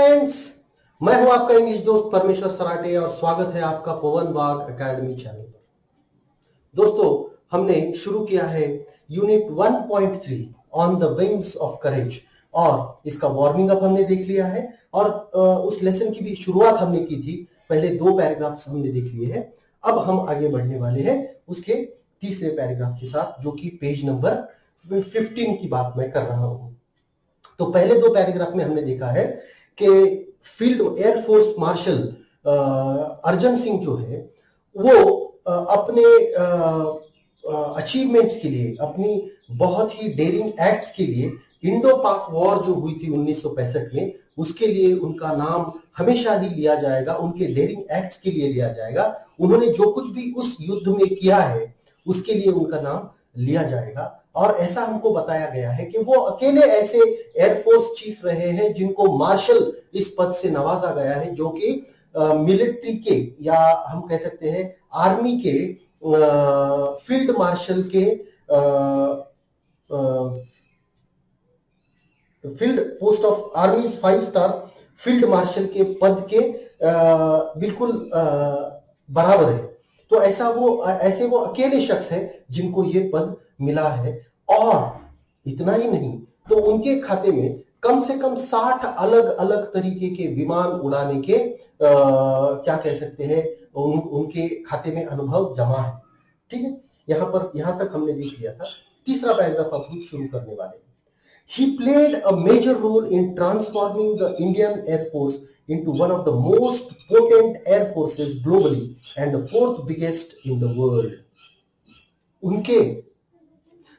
Friends, मैं हूं आपका इंग्लिश दोस्त परमेश्वर सराटे और स्वागत है आपका पवन बाग एकेडमी चैनल पर। दोस्तों, हमने शुरू किया है unit 1.3 on the wings of courage और इसका वार्मिंग अप हमने देख लिया है और उस लेसन की भी शुरुआत हमने की थी। पहले 2 पैराग्राफ्स हमने देख लिए हैं। अब हम आगे बढ़ने वाले हैं उसके तीसरे पैराग्राफ के साथ, जो कि पेज नंबर 15 की बात मैं कर रहा हूं। तो पहले 2 पैराग्राफ में हमने देखा है कि field air force martial Arjan Singh जो है वो अपने अचीवमेंट्स के लिए, अपनी बहुत ही डेयरिंग एक्ट्स के लिए, इंडो पाक वॉर जो हुई थी 1965 में, उसके लिए उनका नाम हमेशा ही लिया जाएगा, उनके डेयरिंग एक्ट्स के लिए लिया जाएगा। उन्होंने जो कुछ भी उस युद्ध में किया है उसके लिए उनका नाम लिया जाएगा। और ऐसा हमको बताया गया है कि वो अकेले ऐसे एयरफोर्स चीफ रहे हैं जिनको मार्शल इस पद से नवाजा गया है, जो कि मिलिट्री के, या हम कह सकते हैं आर्मी के फील्ड मार्शल के, field post of army 5 star field marshal के पद के बिल्कुल बराबर है। तो ऐसे वो अकेले शख्स है जिनको ये पद मिला है। और इतना ही नहीं, तो उनके खाते में कम से कम 60 अलग अलग तरीके के विमान उड़ाने के क्या कह सकते हैं, उनके खाते में अनुभव जमा है। ठीक है, यहां तक हमने देख लिया था। तीसरा पैराग्राफ अब हम शुरू करने वाले हैं। He played a major role in transforming the Indian Air Force into one of the most potent air forces globally and the 4th biggest in the world.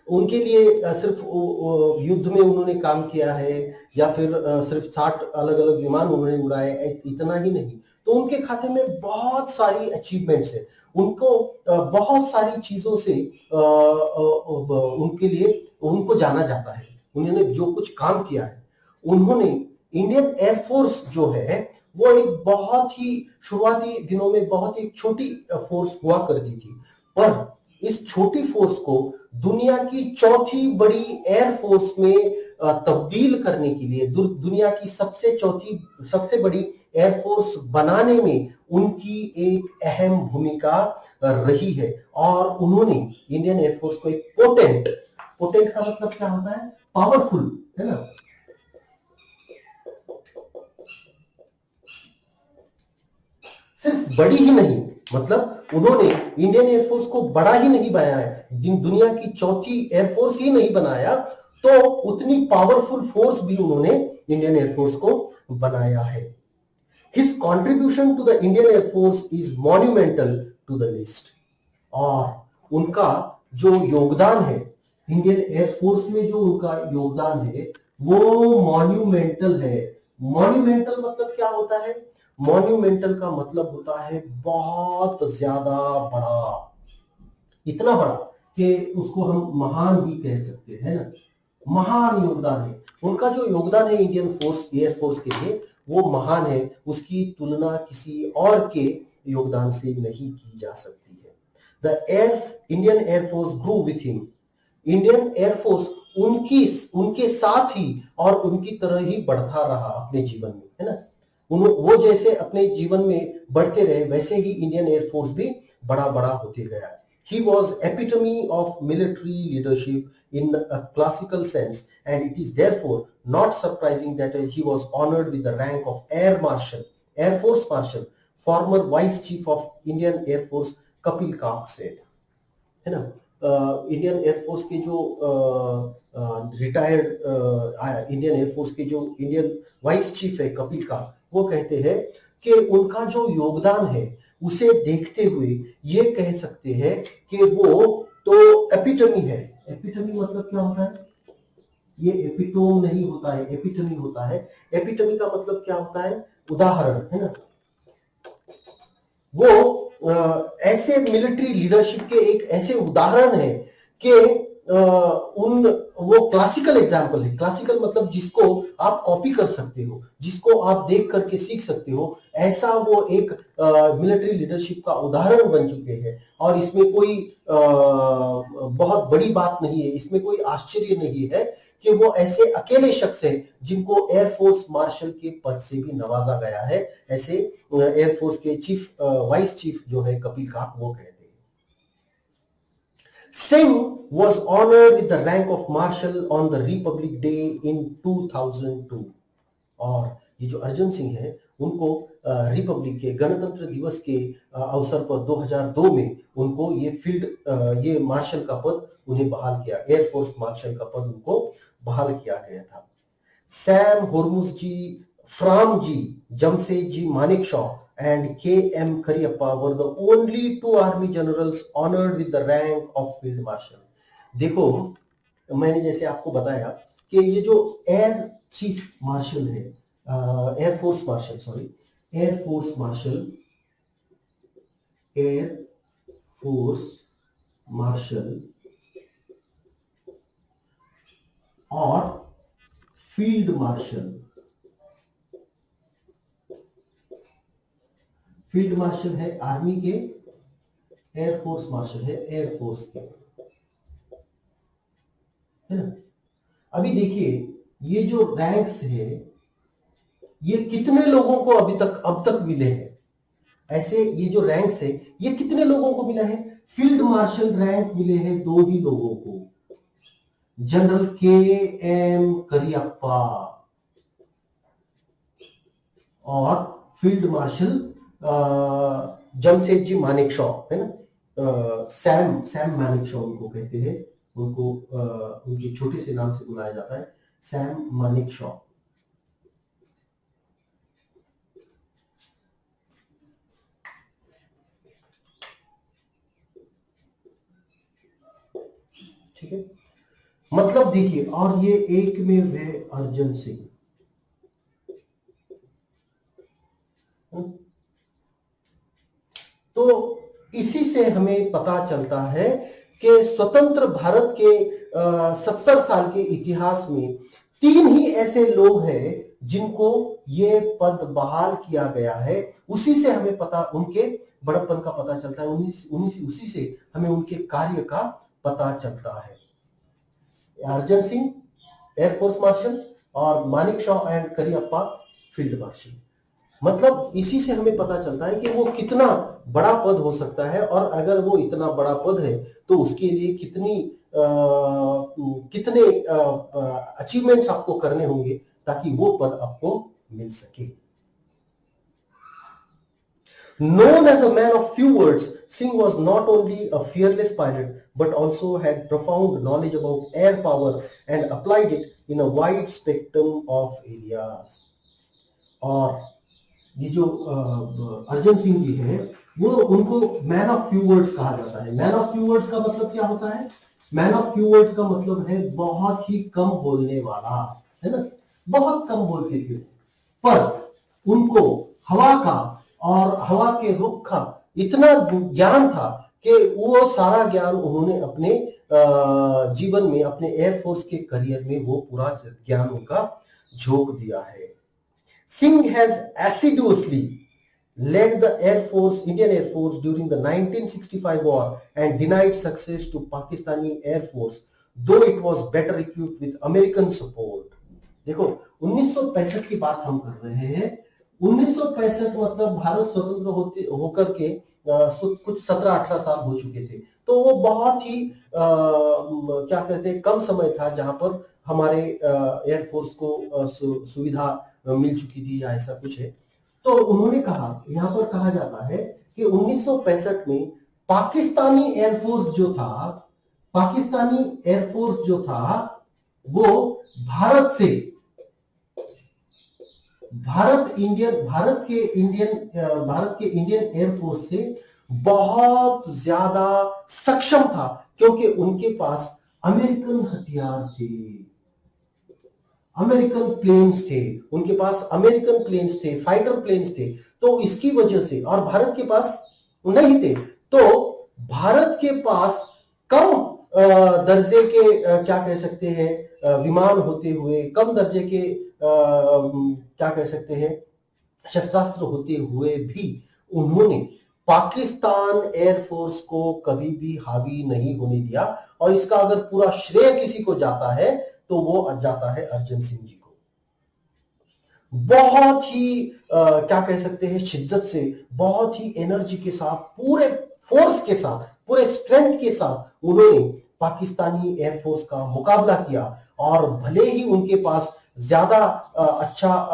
उनके लिए सिर्फ युद्ध में उन्होंने काम किया है या फिर सिर्फ 60 अलग अलग विमान उन्होंने उड़ाए, इतना ही नहीं, तो उनके खाते में बहुत सारी अचीवमेंट्स है। उनको बहुत सारी चीजों से उनके लिए उनको जाना जाता है। उन्होंने जो कुछ काम किया है, उन्होंने इंडियन एयरफोर्स जो है वो एक बहुत ही शुरुआती दिनों में बहुत ही छोटी फोर्स हुआ करती थी, पर इस छोटी फोर्स को दुनिया की चौथी बड़ी एयरफोर्स में तब्दील करने के लिए, दुनिया की सबसे बड़ी एयरफोर्स बनाने में उनकी एक अहम भूमिका रही है। और उन्होंने इंडियन एयरफोर्स को एक पोटेंट का मतलब क्या होता है? पावरफुल, है ना। सिर्फ बड़ी ही नहीं, मतलब उन्होंने इंडियन एयरफोर्स को बड़ा ही नहीं बनाया है, दुनिया की चौथी एयरफोर्स ही नहीं बनाया, तो उतनी पावरफुल फोर्स भी उन्होंने इंडियन एयरफोर्स को बनाया है। His contribution to the Indian Air Force is monumental to the list. और उनका जो योगदान है इंडियन एयरफोर्स में, जो उनका योगदान है वो मॉन्यूमेंटल है। मॉन्यूमेंटल मतलब क्या होता है? मॉन्यूमेंटल का मतलब होता है बहुत ज्यादा बड़ा, इतना बड़ा कि उसको हम महान भी कह सकते हैं ना। महान योगदान है उनका। जो योगदान है इंडियन एयरफोर्स के लिए वो महान है, उसकी तुलना किसी और के योगदान से नहीं की जा सकती है। The Indian air force grew with him. Indian air force उनके साथ ही और उनकी तरह ही बढ़ता रहा अपने जीवन में, है ना। वो जैसे अपने जीवन में बढ़ते रहे, वैसे ही इंडियन एयरफोर्स भी बड़ा होते गया। He was epitome of military leadership in a classical sense, and it is therefore not surprising that he was honored with the rank of Air Marshal, Air Force Marshal. Former Vice Chief of Indian Air Force Kapil Kak said, है ना। Indian air force के जो retired Indian air force के जो Indian vice chief है कपिल का, वो कहते हैं कि उनका जो योगदान है उसे देखते हुए ये कह सकते हैं कि वो तो एपिटमी है। एपिटमी मतलब क्या होता है? ये एपिटोम नहीं होता है, एपिटमी होता है। एपिटमी का मतलब क्या होता है? उदाहरण, है ना। वो ऐसे मिलिट्री लीडरशिप के एक ऐसे उदाहरण है कि उन वो क्लासिकल एग्जाम्पल है। क्लासिकल मतलब जिसको आप कॉपी कर सकते हो, जिसको आप देख करके सीख सकते हो, ऐसा वो एक मिलिट्री लीडरशिप का उदाहरण बन चुके हैं। और इसमें कोई बहुत बड़ी बात नहीं है, इसमें कोई आश्चर्य नहीं है कि वो ऐसे अकेले शख्स है जिनको एयरफोर्स मार्शल के पद से भी नवाजा गया है। ऐसे एयरफोर्स के चीफ वाइस चीफ जो है कपिल काक, वो कहते हैं। Singh was honored with the rank of Marshal on the Republic Day in 2002। और ये जो अर्जन सिंह है उनको रिपब्लिक के गणतंत्र दिवस के अवसर पर 2002 में उनको ये मार्शल का पद उन्हें बहाल किया, एयरफोर्स मार्शल का पद उनको बहाल किया गया था। Sam Hormusji, Framji, Jamshedji Manekshaw and K.M. Kariappa were the only two army generals honored with the rank of field marshal। देखो, मैंने जैसे आपको बताया कि ये जो एयर चीफ मार्शल है, एयरफोर्स मार्शल और फील्ड मार्शल। फील्ड मार्शल है आर्मी के, एयरफोर्स मार्शल है एयरफोर्स के, है ना। अभी देखिए ये जो रैंक्स है ये कितने लोगों को अब तक मिले हैं। ऐसे ये जो रैंक्स है ये कितने लोगों को मिला है? फील्ड मार्शल रैंक मिले हैं 2 ही लोगों को, जनरल K.M. करियप्पा और फील्ड मार्शल जमशेद जी मानेकशॉ, है ना। सैम मानेकशॉ उनको कहते हैं, उनको उनके छोटे से नाम से बुलाया जाता है, सैम मानेकशॉ। ठीक है, मतलब देखिए, और ये एक में है अर्जन सिंह। तो इसी से हमें पता चलता है कि स्वतंत्र भारत के 70 साल के इतिहास में 3 ही ऐसे लोग हैं जिनको ये पद बहाल किया गया है। उसी से हमें उनके बड़प्पन का पता चलता है, उसी से हमें उनके कार्य का पता चलता है। अर्जन सिंह एयरफोर्स मार्शल और Manekshaw and Cariappa field marshal. मतलब इसी से हमें पता चलता है कि वो कितना बड़ा पद हो सकता है, और अगर वो इतना बड़ा पद है तो उसके लिए कितने अचीवमेंट्स आपको करने होंगे ताकि वो पद आपको मिल सके। Known as a man of few words, Singh was not only a fearless pilot but also had profound knowledge about air power and applied it in a wide spectrum of areas। और ये जो अर्जन सिंह जी है वो उनको man of few words कहा जाता है। Man of few words का मतलब क्या होता है? मैन ऑफ फ्यू वर्ड्स का मतलब है बहुत ही कम बोलने वाला, है ना। बहुत कम बोलते थे, पर उनको हवा का और हवा के रुख का इतना ज्ञान था कि वो सारा ज्ञान उन्होंने अपने जीवन में, अपने एयरफोर्स के करियर में वो पूरा ज्ञान उनका झोंक दिया है। Singh has assiduously led the Indian Air Force during the 1965 war and denied success to Pakistani Air Force, though it was better equipped with American support। देखो 1965 की बात हम कर रहे हैं। 1965 मतलब भारत स्वतंत्र होकर के कुछ 17-18 साल हो चुके थे, तो वो बहुत ही क्या कहते हैं कम समय था जहां पर हमारे एयरफोर्स को सुविधा मिल चुकी थी या ऐसा कुछ है। तो उन्होंने कहा, यहाँ पर कहा जाता है कि 1965 में पाकिस्तानी एयरफोर्स जो था वो भारत के इंडियन एयरफोर्स से बहुत ज्यादा सक्षम था, क्योंकि उनके पास अमेरिकन हथियार थे, अमेरिकन प्लेन्स थे, उनके पास अमेरिकन प्लेन्स थे, फाइटर प्लेन्स थे। तो इसकी वजह से, और भारत के पास नहीं थे, तो भारत के पास कम दर्जे के क्या कह सकते हैं विमान होते हुए, कम दर्जे के क्या कह सकते हैं शस्त्रास्त्र होते हुए भी उन्होंने पाकिस्तान एयरफोर्स को कभी भी हावी नहीं होने दिया। और इसका अगर पूरा श्रेय किसी को जाता है तो वो जाता है अर्जन सिंह जी को। बहुत ही क्या कह सकते हैं शिद्दत से, बहुत ही एनर्जी के साथ, पूरे फोर्स के साथ, पूरे स्ट्रेंथ के साथ उन्होंने पाकिस्तानी एयरफोर्स का मुकाबला किया। और भले ही उनके पास ज्यादा अच्छा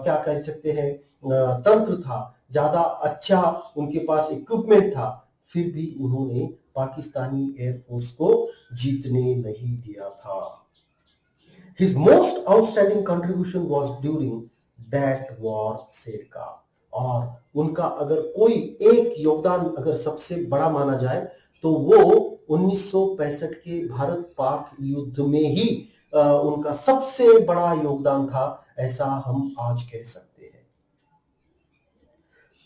क्या कह सकते हैं तंत्र था, ज्यादा अच्छा उनके पास इक्विपमेंट था, फिर भी उन्होंने पाकिस्तानी एयरफोर्स को जीतने नहीं दिया था। His most outstanding contribution was during that war, said का। और उनका अगर कोई एक योगदान अगर सबसे बड़ा माना जाए तो वो 1965 के भारत पाक युद्ध में ही उनका सबसे बड़ा योगदान था, ऐसा हम आज कह सकते हैं।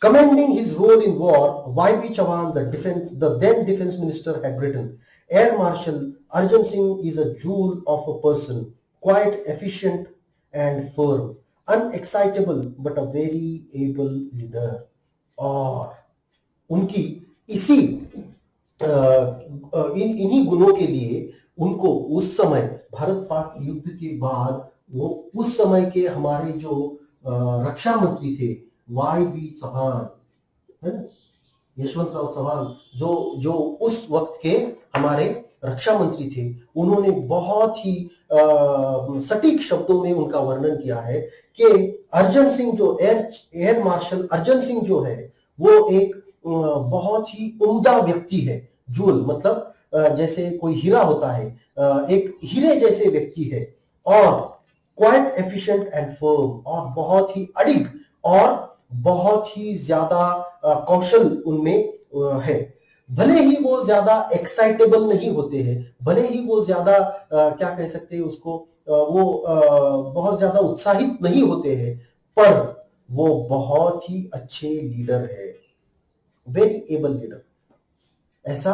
Commending his role in war, Y.B. Chavan, the then defense minister, had written, Air Marshal Arjan Singh is a jewel of a person, quite efficient and firm, unexcitable but a very able leader. और उनकी इसी इन्हीं गुणों के लिए उनको उस समय भारत पाक युद्ध के बाद वो उस समय के हमारे जो रक्षा मंत्री थे Y.B. चौहान, है ना, यशवंत राव चौहान, जो उस वक्त के हमारे रक्षा मंत्री थे, उन्होंने बहुत ही सटीक शब्दों में उनका वर्णन किया है कि अर्जन सिंह जो एयर मार्शल अर्जन सिंह जो है वो एक बहुत ही उम्दा व्यक्ति है। जूल मतलब जैसे कोई हीरा होता है, एक हीरे जैसे व्यक्ति है, और क्वाइट एफिशिएंट एंड फर्म, और बहुत ही अडिग और बहुत ही ज्यादा कौशल उनमें है। भले ही वो ज्यादा एक्साइटेबल नहीं होते हैं, भले ही वो ज्यादा क्या कह सकते हैं उसको वो बहुत ज्यादा उत्साहित नहीं होते हैं, पर वो बहुत ही अच्छे लीडर है, वेरी एबल लीडर। ऐसा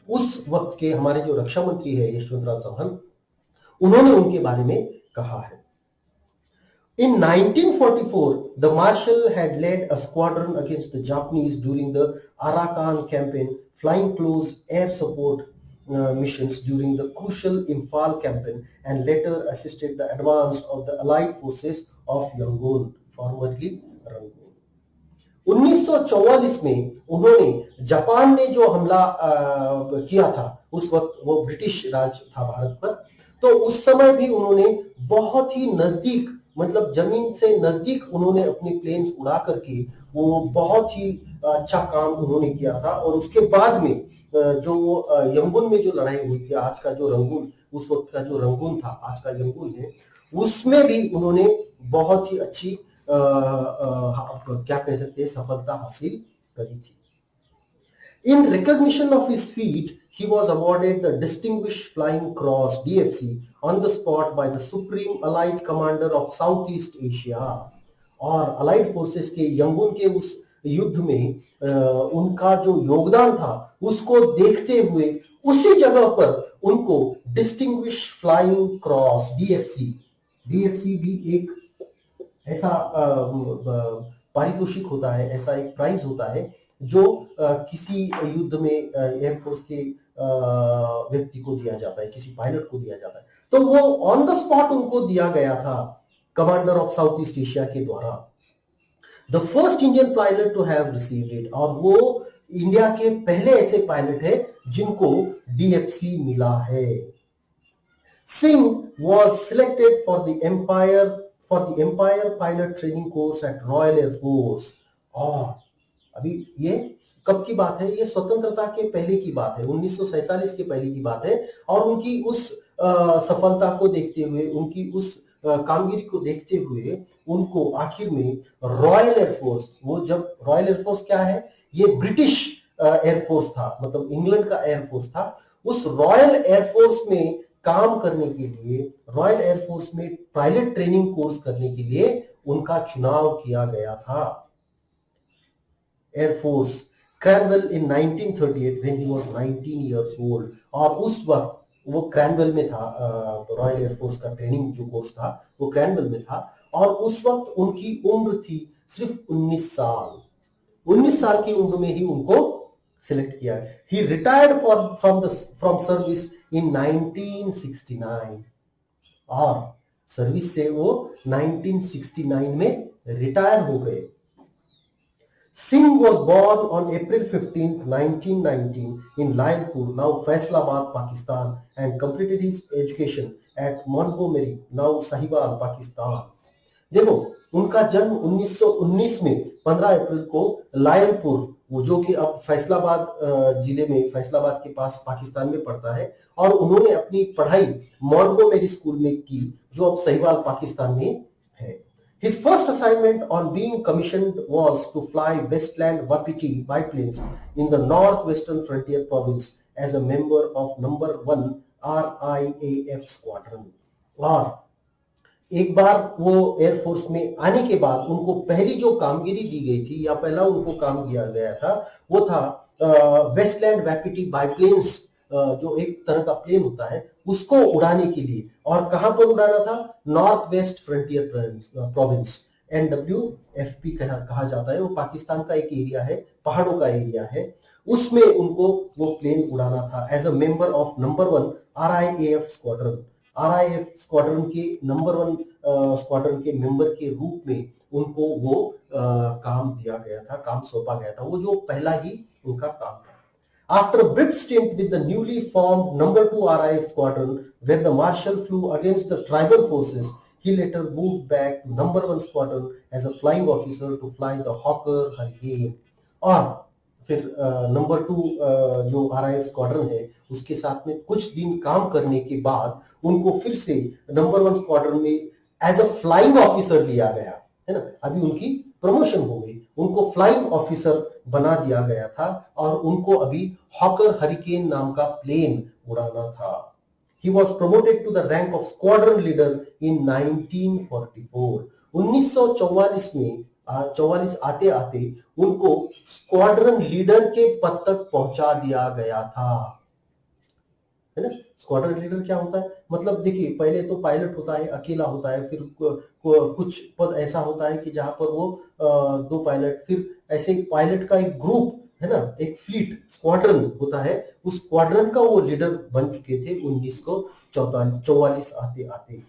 उस वक्त के हमारे जो रक्षा मंत्री है यशवंत राव चौहान, उन्होंने उनके बारे में कहा है। In 1944, the Marshal had led a squadron against the Japanese during the Arakan campaign, flying close air support missions during the crucial Imphal campaign, and later assisted the advance of the Allied forces of Yangon, formerly Rangoon. 1944 में उन्होंने Japan ने जो हमला किया था, उस वक्त वो ब्रिटिश राज था भारत पर, तो उस समय भी उन्होंने बहुत ही नजदीक, मतलब जमीन से नजदीक उन्होंने अपनी प्लेन्स उड़ा करके वो बहुत ही अच्छा काम उन्होंने किया था। और उसके बाद में जो यंगून में जो लड़ाई हुई थी, आज का जो रंगून, उस वक्त का जो रंगून था, आज का यंगून है, उसमें भी उन्होंने बहुत ही अच्छी क्या कह सकते हैं सफलता हासिल करी थी। In recognition of his feat, he was awarded the Distinguished Flying Cross DFC on the spot by the Supreme Allied Commander of Southeast Asia. और अलाइड फोर्सेस के यंगून के उस युद्ध में उनका जो योगदान था उसको देखते हुए उसी जगह पर उनको डिस्टिंग्विश फ्लाइंग क्रॉस डीएफसी भी एक ऐसा पारितोषिक होता है, ऐसा एक प्राइज होता है जो किसी युद्ध में एयरफोर्स के व्यक्ति को दिया जाता है, किसी पायलट को दिया जाता है। तो वो ऑन द स्पॉट उनको दिया गया था commander of south east Asia के द्वारा, the first Indian pilot to have received it. और वो इंडिया के पहले ऐसे पायलट है जिनको डीएफसी मिला है। Singh was selected for the empire pilot training course at royal air force. और अभी ये कब की बात है, ये स्वतंत्रता के पहले की बात है, 1947 के पहले की बात है। और उनकी उस सफलता को देखते हुए, उनकी उस कामगिरी को देखते हुए उनको आखिर में रॉयल एयरफोर्स, वो जब रॉयल एयरफोर्स क्या है, ये ब्रिटिश एयरफोर्स था, मतलब इंग्लैंड का एयरफोर्स था, उस रॉयल एयरफोर्स में काम करने के लिए, रॉयल एयरफोर्स में पायलट ट्रेनिंग कोर्स करने के लिए उनका चुनाव किया गया था। Air force Cranwell in 1938 when he was 19 years old. और उस वक्त वो क्रैनवेल में था, रॉयल एयरफोर्स का ट्रेनिंग जो कोर्स था वो क्रैनवेल में था, और उस वक्त उनकी उम्र थी सिर्फ 19 साल। 19 साल की उम्र में ही उनको सिलेक्ट किया। ही रिटायर्ड फ्रॉम सर्विस इन 1969, और सर्विस से वो 1969 में रिटायर हो गए। Singh was born on April 15th, 1919 in Lyalpur, now Faisalabad, Pakistan, and completed his education at Montgomery, now Sahiwal, Pakistan. देखो, उनका जन्म 1919 में 15 अप्रैल को लायलपुर, वो जो कि अब फैसलाबाद जिले में, फैसलाबाद के पास पाकिस्तान में पड़ता है, और उन्होंने अपनी पढ़ाई मॉन्टगोमेरी स्कूल में की जो अब सहीवाल पाकिस्तान में है। His first assignment on being commissioned was to fly Westland Wapiti biplanes in the northwestern frontier province as a member of number 1 RIAF squadron. और एक बार वो एयरफोर्स में आने के बाद उनको पहली जो कामगिरी दी गई थी, या पहला उनको काम किया गया था, वो था वेस्टलैंड वैपिटी बाइप्लेन्स, जो एक तरह का प्लेन होता है, उसको उड़ाने के लिए। और कहां पर उड़ाना था? North west frontier province, NWFP कहा जाता है। वो पाकिस्तान का एक एरिया है, पहाड़ों का एरिया है, उसमें उनको वो प्लेन उड़ाना था as a member of number 1 RIAF स्क्वाड्रन। RIF स्क्वाड्रन के नंबर 1 स्क्वाड्रन के मेंबर के रूप में उनको वो काम दिया गया था, काम सौंपा गया था, वो जो पहला ही उनका काम था। After a brief stint with the newly formed number 2 RIF squadron, where the marshal flew against the tribal forces, he later moved back to number 1 squadron as a flying officer to fly the Hawker Hurricane. और फिर number 2 जो RIF squadron है उसके साथ में कुछ दिन काम करने के बाद उनको फिर से नंबर 1 स्क्वाड्रन में एज अ फ्लाइंग ऑफिसर लिया गया, है ना। अभी उनकी प्रमोशन हो गई, उनको फ्लाइंग ऑफिसर बना दिया गया था, और उनको अभी हॉकर हरिकेन नाम का प्लेन उड़ाना था। He was promoted to the rank of squadron leader in 1944. 1944 में 44 आते आते उनको स्क्वाड्रन लीडर के पद तक पहुंचा दिया गया था, है ना। स्क्वाड्रन लीडर क्या होता है? मतलब देखिए, पहले तो पायलट होता है, अकेला होता है, फिर कुछ पद ऐसा होता है कि जहां पर वो 2 पायलट, फिर ऐसे पायलट का एक ग्रुप, है ना, एक फ्लीट स्क्वाड्रन होता है, उस स्क्वाड्रन का वो लीडर बन चुके थे 1944 आते आते।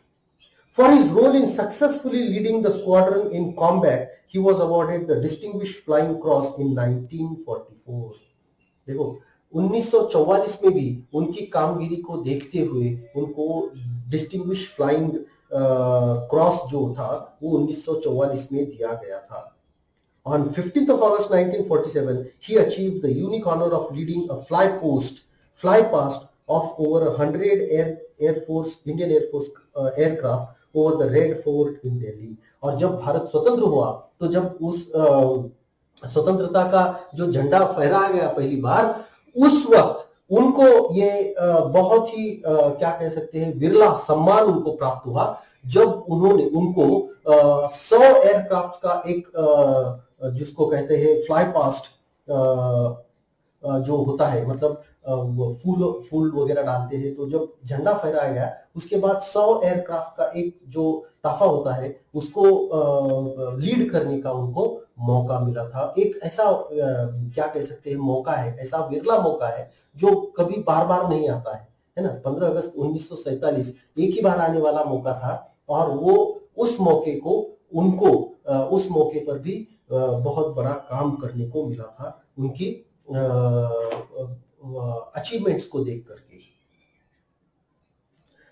For his role in successfully leading the squadron in combat, he was awarded the Distinguished Flying Cross in 1944. देखो, 1944 में भी उनकी कामगिरी को देखते हुए उनको डिस्टिंग्विश फ्लाइंग क्रॉस जो था वो 1944 में दिया गया था। On 15th of August 1947, he achieved the unique honor of leading a flypast of over 100 Indian Air Force aircraft over the Red Fort in Delhi. और जब भारत स्वतंत्र हुआ, तो जब उस स्वतंत्रता का जो झंडा फहराया गया पहली बार, उस वक्त उनको ये बहुत ही क्या कह सकते हैं, विरला सम्मान उनको प्राप्त हुआ, जब उनको 100 एयरक्राफ्ट का एक जिसको कहते हैं फ्लाई पास्ट जो होता है, मतलब फूल वगैरह डालते हैं, तो जब झंडा फहराया गया उसके बाद 100 एयरक्राफ्ट का एक जो ताफा होता है उसको लीड करने का उनको मौका मिला था। एक ऐसा क्या कह सकते हैं मौका है, ऐसा विरला मौका है जो कभी बार बार नहीं आता है ना। 15 अगस्त 1947 एक ही बार आने वाला मौका था, और वो उस मौके को उनको उस मौके पर भी बहुत बड़ा काम करने को मिला था, उनकी अचीवमेंट्स को देख करके।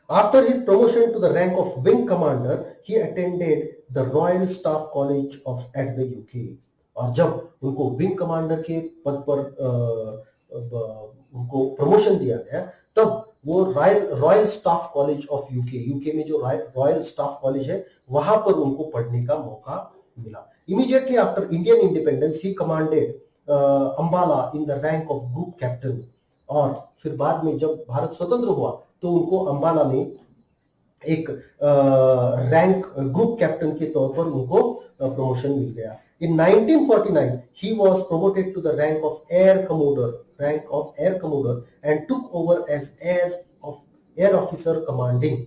After his promotion to the rank of wing commander, he attended the Royal Staff College at the UK. और जब उनको विंग कमांडर के पद पर उनको प्रमोशन दिया गया, तब वो royal staff college of UK में जो रॉयल स्टाफ कॉलेज है वहां पर उनको पढ़ने का मौका मिला। Immediately after Indian independence, he commanded Ambala in the rank of group captain. और फिर बाद में जब भारत स्वतंत्र हुआ तो उनको अंबाला में एक रैंक ग्रुप कैप्टन के तौर पर उनको प्रमोशन मिल गया। In 1949, he was promoted to the rank of Air Commodore, and took over as Air Officer Commanding.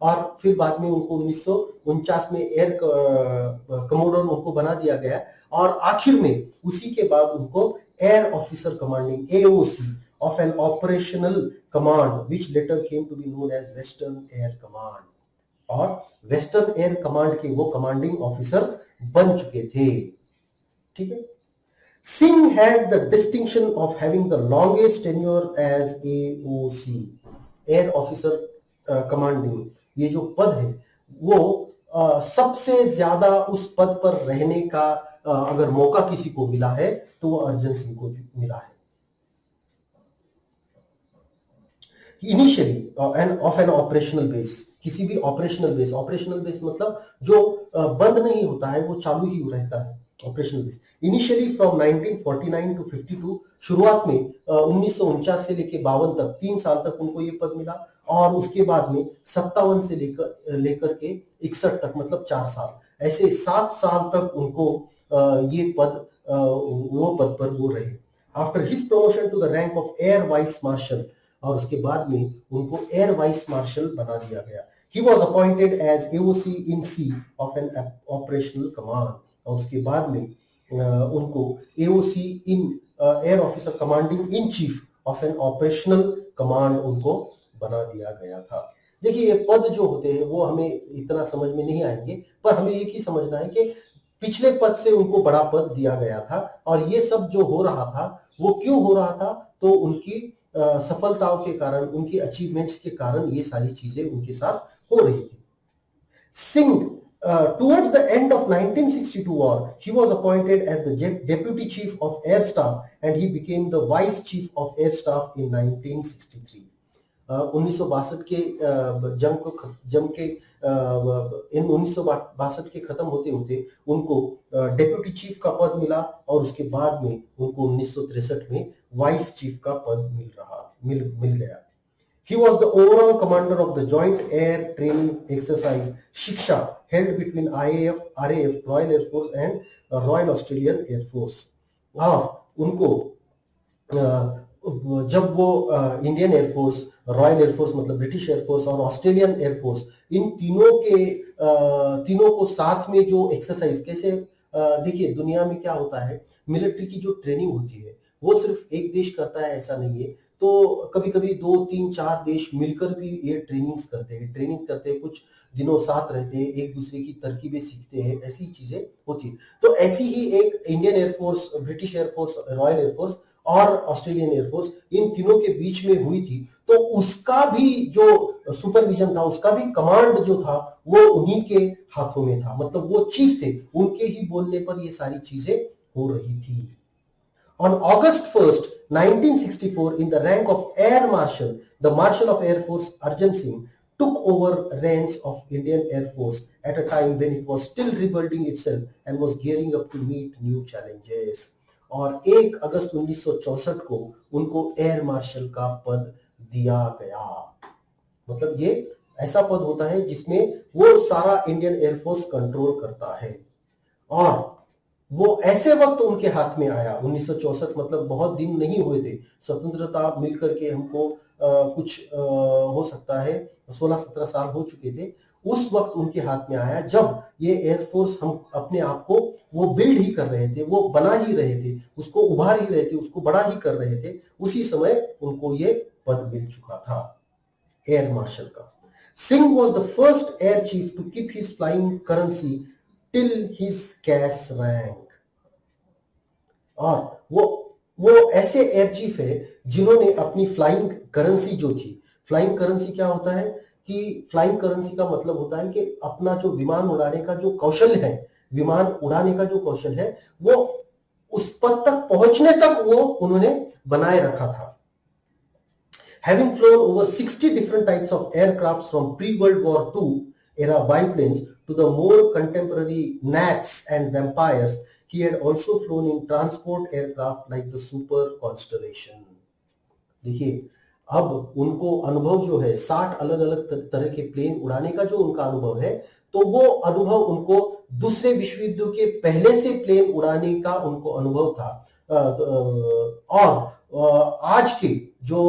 और फिर बाद में उनको 1949 में एयर कमोडोर उनको बना दिया गया, और आखिर में उसी के बाद उनको air officer commanding AOC of an operational command which later came to be known as Western Air Command, और वेस्टर्न एयर कमांड के वो कमांडिंग ऑफिसर बन चुके थे। ठीक है। Singh had the distinction of having the longest tenure as AOC, air officer commanding, ये जो पद है वो सबसे ज्यादा उस पद पर रहने का अगर मौका किसी को मिला है तो वो अर्जन सिंह को मिला है। Initially of N operational base, किसी भी ऑपरेशनल बेस मतलब जो बंद नहीं होता है वो चालू ही रहता है, operational base. Initially from 1949 to 52, शुरुआत में 1949 से लेकर 52 तक 3 साल तक उनको ये पद मिला, और उसके बाद में 57 से लेकर के 61 तक मतलब 4 साल, ऐसे 7 साल तक उनको ये पद वो पद पर वो रहे। After his promotion to the rank of air vice marshal, और उसके बाद में उनको एयर वाइस मार्शल बना दिया गया। He was appointed as AOC in C of an operational command, और उसके बाद में उनको AOC in air officer commanding in chief of N operational command उनको बना दिया गया था। देखिए ये पद जो होते हैं वो हमें इतना समझ में नहीं आएंगे, पर हमें एक ही समझना है कि पिछले पद से उनको बड़ा पद दिया गया था, और ये सब जो हो रहा था वो क्यों हो रहा था, तो उनकी सफलताओं के कारण, उनकी अचीवमेंट्स के कारण ये सारी चीजें उनके साथ हो रही थी। Singh towards the end of 1962 war, he was appointed as the deputy chief of air staff, and he became the vice chief of air staff in 1963. 1962 के जंग के इन 1962 के खत्म होते होते उनको डेप्यूटी चीफ का पद मिला, और उसके बाद में उनको 1963 में वाइस चीफ का पद मिल गया। He was the overall commander of the Joint Air Training Exercise Shiksha held between IAF, RAF, Royal Air Force and Royal Australian Air Force. उनको जब वो इंडियन एयरफोर्स, रॉयल एयरफोर्स मतलब ब्रिटिश एयरफोर्स और Australian air force, इन तीनों को साथ में जो एक्सरसाइज कैसे, देखिए दुनिया में क्या होता है, मिलिट्री की जो ट्रेनिंग होती है वो सिर्फ एक देश करता है ऐसा नहीं है, तो कभी कभी 2, 3, 4 देश मिलकर भी ये ट्रेनिंग करते हैं, कुछ दिनों साथ रहते हैं, एक दूसरे की तरकीबें सीखते हैं, ऐसी चीजें होती है। तो ऐसी ही एक Indian air force, British air force, royal air force और ऑस्ट्रेलियन एयरफोर्स, इन तीनों के बीच में हुई थी, तो उसका भी जो सुपरविजन था, उसका भी कमांड जो था वो उन्हीं के हाथों में था, मतलब वो चीफ थे, उनके ही बोलने पर ये सारी चीजें हो रही थी। On August 1st, 1964, in the rank of Air Marshal, the Marshal of Air Force Arjan Singh took over reins of Indian Air Force at a time when it was still rebuilding itself and was gearing up to meet new challenges. और 1 अगस्त 1964 को उनको air marshal का पद दिया गया। मतलब ये ऐसा पद होता है जिसमें वो सारा इंडियन एयरफोर्स कंट्रोल करता है, और वो ऐसे वक्त उनके हाथ में आया 1964, मतलब बहुत दिन नहीं हुए थे, स्वतंत्रता मिलकर के हमको कुछ हो सकता है 16-17 साल हो चुके थे, उस वक्त उनके हाथ में आया जब ये एयरफोर्स हम अपने आप को वो बिल्ड ही कर रहे थे, वो बना ही रहे थे, उसको उभार ही रहे थे, उसको बड़ा ही कर रहे थे, उसी समय उनको ये पद मिल चुका था एयर मार्शल का। Singh was the first air chief to keep his flying currency till his CAS rank, और वो ऐसे एयर चीफ है जिन्होंने अपनी फ्लाइंग करेंसी जो थी, फ्लाइंग करेंसी क्या होता है कि फ्लाइंग करेंसी का मतलब होता है कि अपना जो विमान उड़ाने का जो कौशल है, विमान उड़ाने का जो कौशल है, वो उस पद तक पहुंचने तक वो उन्होंने बनाए रखा था। Having flown over 60 different types of aircrafts from pre-World War II era biplanes to the more contemporary Gnats and Vampires, he had also flown in transport aircraft like the Super Constellation. देखिए अब उनको अनुभव जो है 60 अलग अलग तरह के प्लेन उड़ाने का जो उनका अनुभव है, तो वो अनुभव उनको दूसरे विश्व युद्ध के पहले से प्लेन उड़ाने का उनको अनुभव था। और आज के जो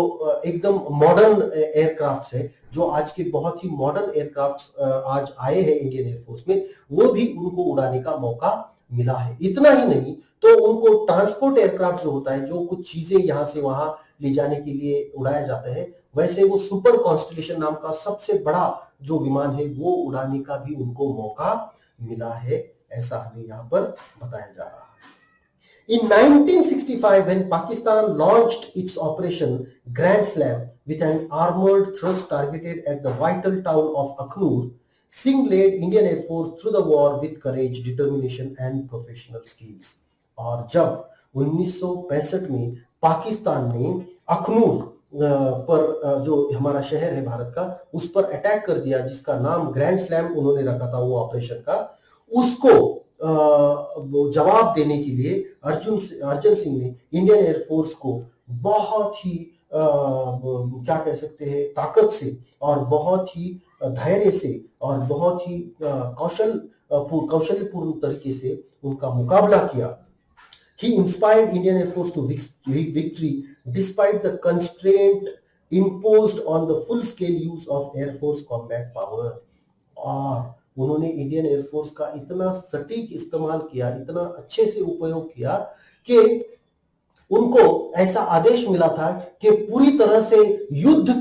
एकदम मॉडर्न एयरक्राफ्ट्स है, जो आज के बहुत ही मॉडर्न एयरक्राफ्ट्स आज आए हैं इंडियन एयरफोर्स में, वो भी उनको उड़ाने का मौका मिला है। इतना ही नहीं, तो उनको ट्रांसपोर्ट एयरक्राफ्ट जो होता है, जो कुछ चीजें यहां से वहां ले जाने के लिए उड़ाया जाता है, वैसे वो सुपर कॉन्स्टलेशन नाम का सबसे बड़ा जो विमान है वो उड़ाने का भी उनको मौका मिला है, ऐसा हमें यहाँ पर बताया जा रहा है। In 1965, when Pakistan launched its Operation Grand Slam with an armored thrust targeted at the vital town of Akhnur, Singh led Indian Air Force through the war with courage, determination and professional skills. और जब 1965 में पाकिस्तान ने अखनूर पर, जो हमारा शहर है भारत का, उस पर अटैक कर दिया, जिसका नाम ग्रैंड स्लैम उन्होंने रखा था वो ऑपरेशन का, उसको जवाब देने के लिए अर्जन सिंह ने इंडियन एयरफोर्स को बहुत ही क्या कह सकते हैं, ताकत से और बहुत ही धैर्य से और बहुत ही कौशल्यपूर्ण तरीके से उनका मुकाबला किया। He inspired Indian Air Force to victory despite the constraint imposed on the full-scale use of Air Force combat power. और उन्होंने इंडियन एयरफोर्स का इतना सटीक इस्तेमाल किया, इतना अच्छे से उपयोग किया कि उनको ऐसा आदेश मिला था कि पूरी तरह से युद्ध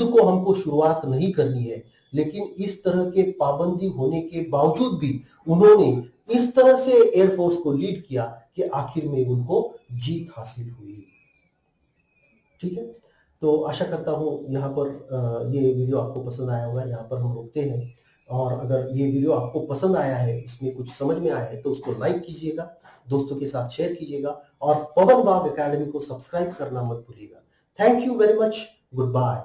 को हमको शुरुआत नहीं करनी है, लेकिन इस तरह के पाबंदी होने के बावजूद भी उन्होंने इस तरह से एयरफोर्स को लीड किया कि आखिर में उनको जीत हासिल हुई। ठीक है, तो आशा करता हूं यहाँ पर ये वीडियो आपको पसंद आया होगा। यहाँ पर हम रोकते हैं, और अगर ये वीडियो आपको पसंद आया है, इसमें कुछ समझ में आया है, तो उसको लाइक कीजिएगा, दोस्तों के साथ शेयर कीजिएगा, और पवन बाग एकेडमी को सब्सक्राइब करना मत भूलिएगा। Thank you very much, good bye.